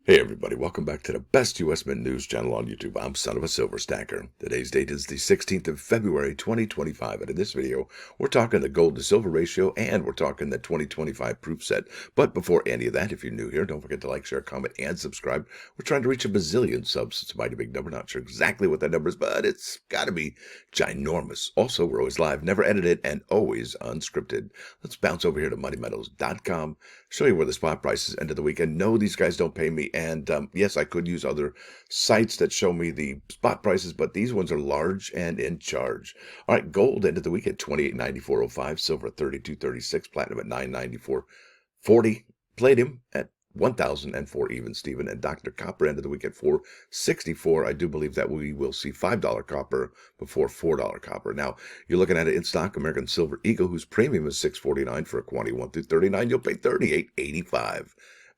Hey everybody, welcome back to the best U.S. Mint news channel on YouTube. I'm Son of a Silver Stacker. Today's date is the 16th of February, 2025, and in this video, we're talking the gold to silver ratio, and we're talking the 2025 proof set. But before any of that, if you're new here, don't forget to like, share, comment, and subscribe. We're trying to reach a bazillion subs. It's a mighty big number. Not sure exactly what that number is, but it's got to be ginormous. Also, we're always live, never edited, and always unscripted. Let's bounce over here to moneymetals.com, show you where the spot price is end of the week. And no, these guys don't pay me. And yes, I could use other sites that show me the spot prices, but these ones are large and in charge. All right, gold ended the week at 28.9405, silver at 32.36, platinum at 9.9440, palladium at 1,004 even, Steven, and Dr. Copper ended the week at 464. I do believe that we will see $5 copper before $4 copper. Now, you're looking at it in stock, American Silver Eagle, whose premium is $6.49 for a quantity 1 through 39. You'll pay $38.85.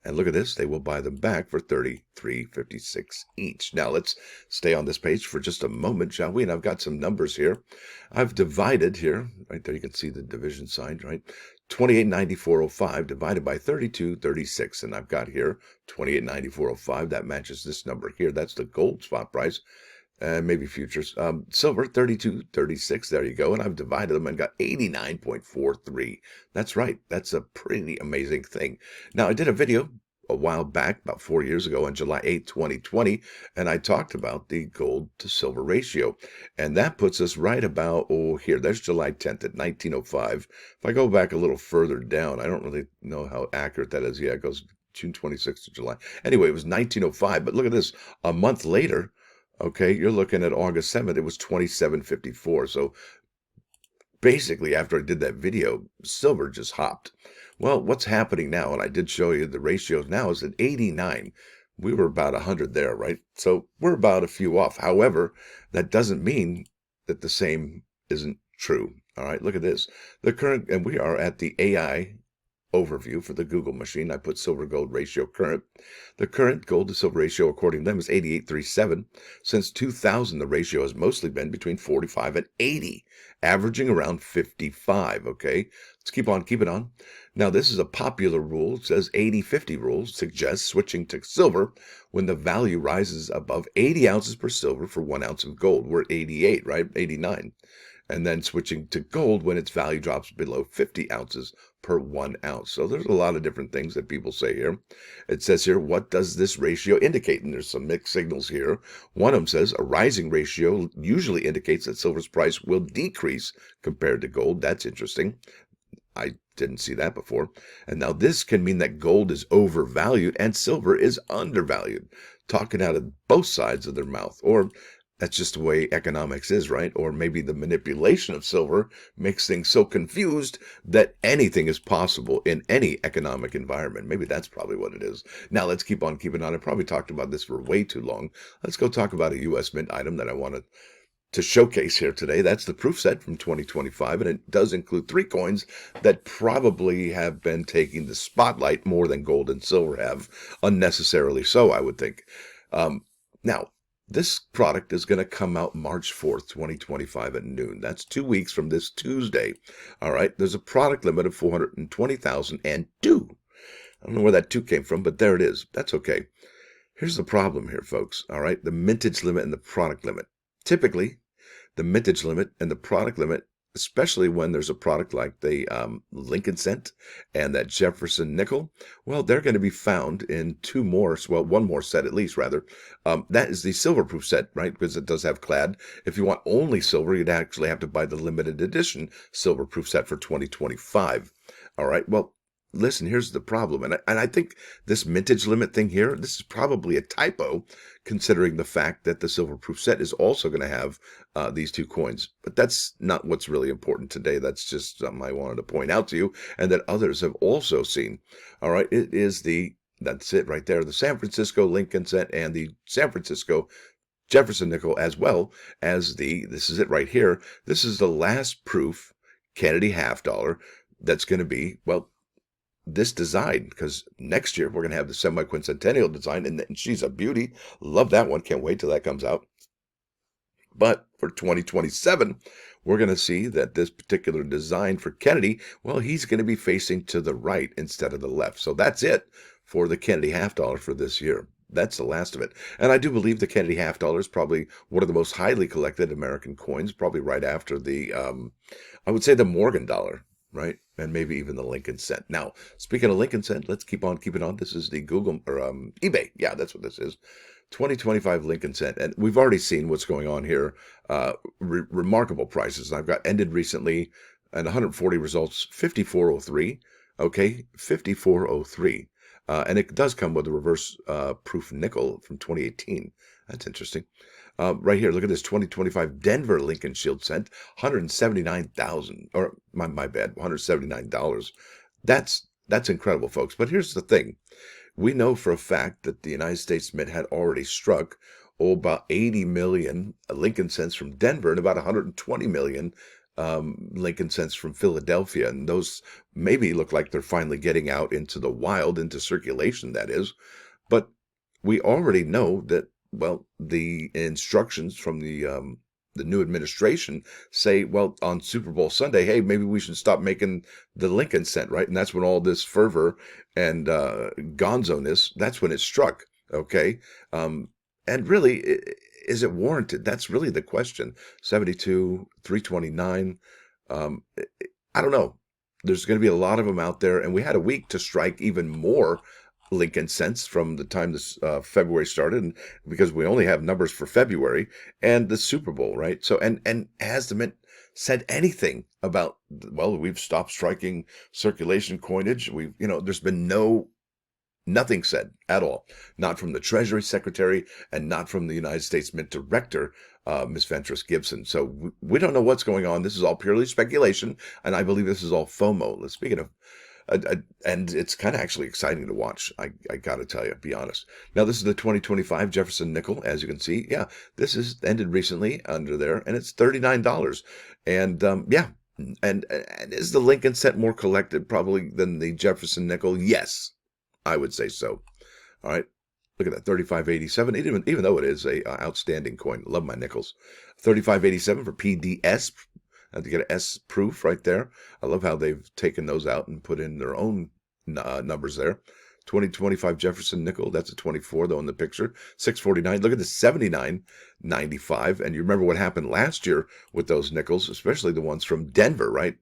And look at this, they will buy them back for $33.56 each. Now, let's stay on this page for just a moment, shall we? And I've got some numbers here. I've divided here, right there, you can see the division sign, right? 28.9405 divided by 32.36. And I've got here 28.9405. That matches this number here. That's the gold spot price. Maybe futures. Silver, 32.36. There you go. And I've divided them and got 89.43. That's right. That's a pretty amazing thing. Now, I did a video a while back, about 4 years ago on July 8, 2020, and I talked about the gold to silver ratio. And that puts us right about, here, there's July 10th at 1905. If I go back a little further down, I don't really know how accurate that is. Yeah, it goes June 26th to July. Anyway, it was 1905, but look at this. A month later, okay, you're looking at August 7th, it was 27.54. So basically, after I did that video, silver just hopped. Well, what's happening now, and I did show you the ratios now, is at 89. We were about 100 there, right? So we're about a few off. However, that doesn't mean that the same isn't true. All right, look at this. The current, and we are at the AI overview for the Google machine. I put silver gold ratio current. The current gold to silver ratio, according to them, is 88.37. Since 2000, the ratio has mostly been between 45 and 80, averaging around 55. Okay, let's keep it on. Now, this is a popular rule. It says 80-50 rule suggests switching to silver when the value rises above 80 ounces per silver for 1 ounce of gold. We're at 88, right? 89. And then switching to gold when its value drops below 50 ounces per 1 ounce. So there's a lot of different things that people say here. It says here, what does this ratio indicate? And there's some mixed signals here. One of them says a rising ratio usually indicates that silver's price will decrease compared to gold. That's interesting. I didn't see that before. And now this can mean that gold is overvalued and silver is undervalued. Talking out of both sides of their mouth. Or that's just the way economics is, right? Or maybe the manipulation of silver makes things so confused that anything is possible in any economic environment. Maybe that's probably what it is. Now, let's keep on keeping on. I probably talked about this for way too long. Let's go talk about a U.S. Mint item that I wanted to showcase here today. That's the proof set from 2025, and it does include 3 coins that probably have been taking the spotlight more than gold and silver have, unnecessarily so, I would think. Now, this product is going to come out March 4th, 2025 at noon. That's 2 weeks from this Tuesday. All right, there's a product limit of 420,002. I don't know where that 2 came from, but there it is. That's okay. Here's the problem here, folks. All right, the mintage limit and the product limit. Typically, the mintage limit and the product limit, especially when there's a product like the Lincoln cent and that Jefferson nickel, well, they're going to be found in 2 more, well, 1 more set at least, rather. That is the silver proof set, right? Because it does have clad. If you want only silver, you'd actually have to buy the limited edition silver proof set for 2025. All right, well, listen, here's the problem. And I think this mintage limit thing here, this is probably a typo, considering the fact that the silver proof set is also going to have these 2 coins. But that's not what's really important today. That's just something I wanted to point out to you and that others have also seen. All right, it is that's it right there, the San Francisco Lincoln cent and the San Francisco Jefferson nickel, as well as this is it right here. This is the last proof Kennedy half dollar that's going to be, well, this design, because next year we're going to have the semi-quincentennial design, and she's a beauty. Love that one. Can't wait till that comes out. But for 2027, we're going to see that this particular design for Kennedy, well, he's going to be facing to the right instead of the left. So that's it for the Kennedy half dollar for this year. that's the last of it. And I do believe the Kennedy half dollar is probably one of the most highly collected American coins, probably right after the, I would say the Morgan dollar, right? And maybe even the Lincoln cent. Now, speaking of Lincoln cent, let's keep on keeping on. This is the Google or eBay. Yeah, that's what this is. 2025 Lincoln cent. And we've already seen what's going on here. Remarkable prices. I've got ended recently and 140 results, 5403. Okay, 5403. And it does come with a reverse proof nickel from 2018. That's interesting. Right here, look at this 2025 Denver Lincoln Shield cent, 179,000, or my bad, $179. That's incredible, folks. But here's the thing. We know for a fact that the United States Mint had already struck about 80 million Lincoln cents from Denver and about 120 million Lincoln cents from Philadelphia. And those maybe look like they're finally getting out into the wild, into circulation, that is. But we already know that, well, the instructions from the new administration say, well, on Super Bowl Sunday, hey, maybe we should stop making the Lincoln cent, right? And that's when all this fervor and gonzo-ness, that's when it struck, okay? And really, is it warranted? That's really the question. 72, 329. I don't know. There's going to be a lot of them out there, and we had a week to strike even more Lincoln cents from the time this February started, and because we only have numbers for February and the Super Bowl, right? So, and has the Mint said anything about, well, we've stopped striking circulation coinage? There's been nothing said at all, not from the Treasury Secretary and not from the United States Mint Director, Ms. Ventris Gibson. So we don't know what's going on. This is all purely speculation, and I believe this is all FOMO. Speaking of, and it's kind of actually exciting to watch. I got to tell you, be honest. Now, this is the 2025 Jefferson nickel, as you can see. Yeah, this is ended recently under there, and it's $39. And yeah, and is the Lincoln cent more collected probably than the Jefferson nickel? Yes, I would say so. All right. Look at that, 3587. Even though it is a outstanding coin, love my nickels. 3587 for PDS. I have to get an S proof right there. I love how they've taken those out and put in their own numbers there. 2025 Jefferson nickel. That's a 24 though in the picture. 649. Look at the 79.95. And you remember what happened last year with those nickels, especially the ones from Denver, right?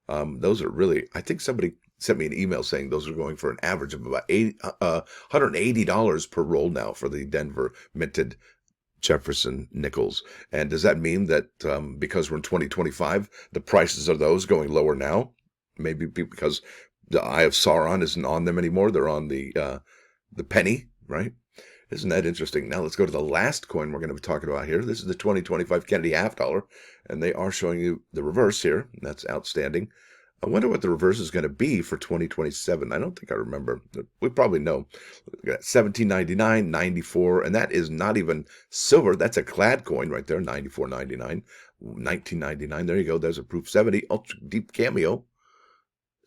Those are really. I think somebody sent me an email saying those are going for an average of about $180 per roll now for the Denver minted Jefferson nickels. And does that mean that because we're in 2025, the prices of those going lower now? Maybe because the Eye of Sauron isn't on them anymore. They're on the penny, right? Isn't that interesting? Now let's go to the last coin we're going to be talking about here. This is the 2025 Kennedy half dollar, and they are showing you the reverse here. That's outstanding. I wonder what the reverse is going to be for 2027. I don't think I remember. We probably know. 17.99, 94, and that is not even silver. That's a clad coin right there. 94.99, 19.99. There you go. There's a proof 70 ultra deep cameo.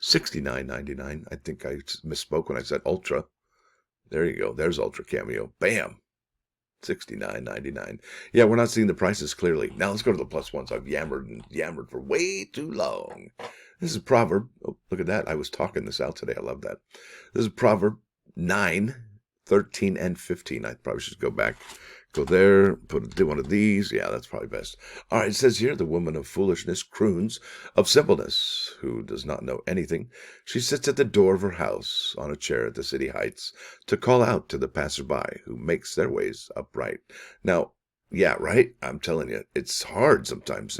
69.99. I think I misspoke when I said ultra. There you go. There's ultra cameo. Bam. 69.99. Yeah, we're not seeing the prices clearly. Now let's go to the plus ones. I've yammered for way too long. This is Proverb. Oh, look at that. I was talking this out today. I love that. This is Proverb 9, 13, and 15. I probably should go back. Go there, do one of these. Yeah, that's probably best. All right, it says here, the woman of foolishness croons of simpleness, who does not know anything. She sits at the door of her house on a chair at the city heights to call out to the passerby who makes their ways upright. Now, yeah, right? I'm telling you, it's hard sometimes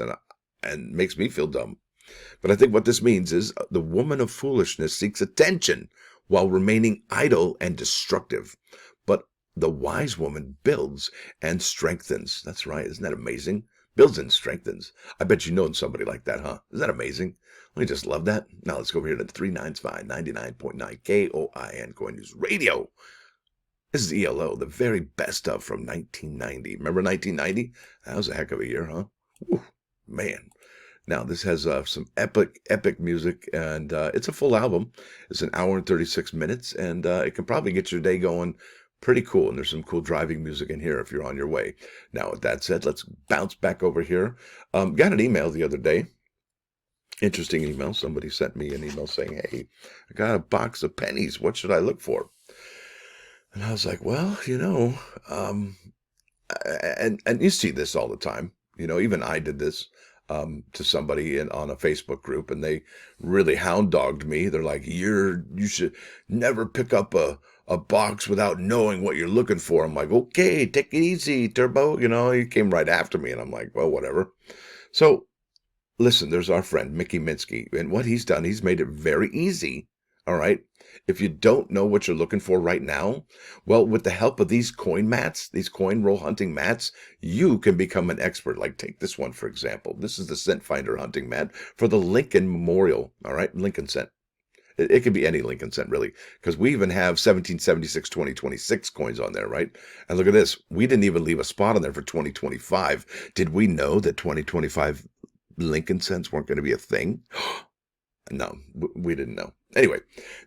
and makes me feel dumb. But I think what this means is the woman of foolishness seeks attention while remaining idle and destructive. But the wise woman builds and strengthens. That's right. Isn't that amazing? Builds and strengthens. I bet you know somebody like that, huh? Isn't that amazing? We just love that. Now let's go over here to 395 99.9 KOIN Coin News Radio. This is ELO, the very best of from 1990. Remember 1990? That was a heck of a year, huh? Whew, man. Now, this has some epic music, and it's a full album. It's an hour and 36 minutes, and it can probably get your day going pretty cool. And there's some cool driving music in here if you're on your way. Now, with that said, let's bounce back over here. Got an email the other day. Interesting email. Somebody sent me an email saying, hey, I got a box of pennies. What should I look for? And I was like, well, and you see this all the time. Even I did this to somebody on a Facebook group, and they really hound dogged me. They're like, you should never pick up a box without knowing what you're looking for. I'm like, okay, take it easy, Turbo. He came right after me, and I'm like, well, whatever. So listen, there's our friend Mickey Minsky, and what he's done, he's made it very easy. All right. If you don't know what you're looking for right now, well, with the help of these coin mats, these coin roll hunting mats, you can become an expert. Like, take this one, for example. This is the Scent Finder hunting mat for the Lincoln Memorial. All right. Lincoln Scent. It could be any Lincoln Cent, really, because we even have 1776, 2026 coins on there, right? And look at this. We didn't even leave a spot on there for 2025. Did we know that 2025 Lincoln Cents weren't going to be a thing? No, we didn't know. Anyway,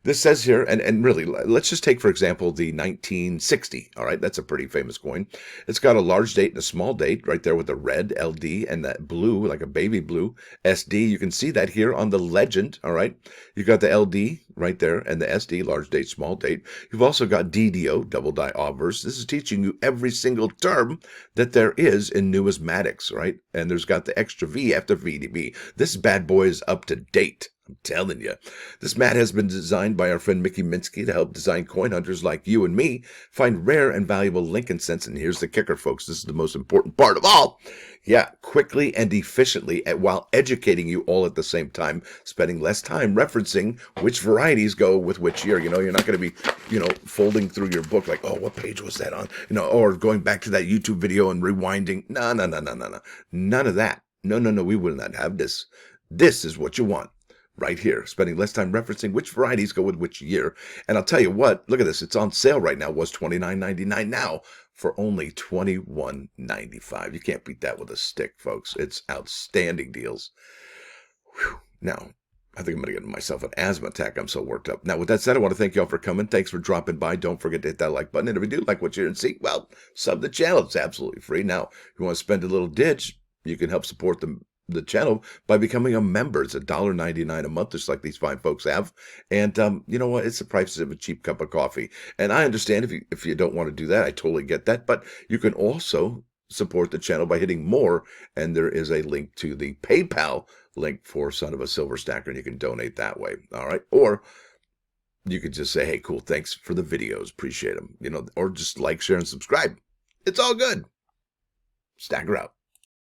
this says here, and really, let's just take, for example, the 1960. All right, that's a pretty famous coin. It's got a large date and a small date right there with the red LD and that blue, like a baby blue SD. You can see that here on the legend. All right, you got the LD right there and the SD, large date, small date. You've also got DDO, double die obverse. This is teaching you every single term that there is in numismatics, right? And there's got the extra V after VDB. This bad boy is up to date. I'm telling you. This mat has been designed by our friend Mickey Minsky to help design coin hunters like you and me find rare and valuable Lincoln cents. And here's the kicker, folks. This is the most important part of all. Yeah, quickly and efficiently while educating you all at the same time, spending less time referencing which varieties go with which year. You're not going to be, folding through your book like, oh, what page was that on? Or going back to that YouTube video and rewinding. No. None of that. No. We will not have this. This is what you want. Right here, spending less time referencing which varieties go with which year. And I'll tell you what, look at this. It's on sale right now. It was $29.99 now for only $21.95. You can't beat that with a stick, folks. It's outstanding deals. Whew. Now, I think I'm going to get myself an asthma attack. I'm so worked up. Now, with that said, I want to thank you all for coming. Thanks for dropping by. Don't forget to hit that like button. And if you do like what you hear and see, well, sub the channel. It's absolutely free. Now, if you want to spend a little ditch, you can help support the channel by becoming a member. It's $1.99 a month, just like these fine folks have. And you know what? It's the price of a cheap cup of coffee. And I understand if you don't want to do that, I totally get that. But you can also support the channel by hitting more. And there is a link to the PayPal link for Son of a Silver Stacker, and you can donate that way. All right. Or you could just say, hey, cool, thanks for the videos. Appreciate them. Or just like, share, and subscribe. It's all good. Stacker out.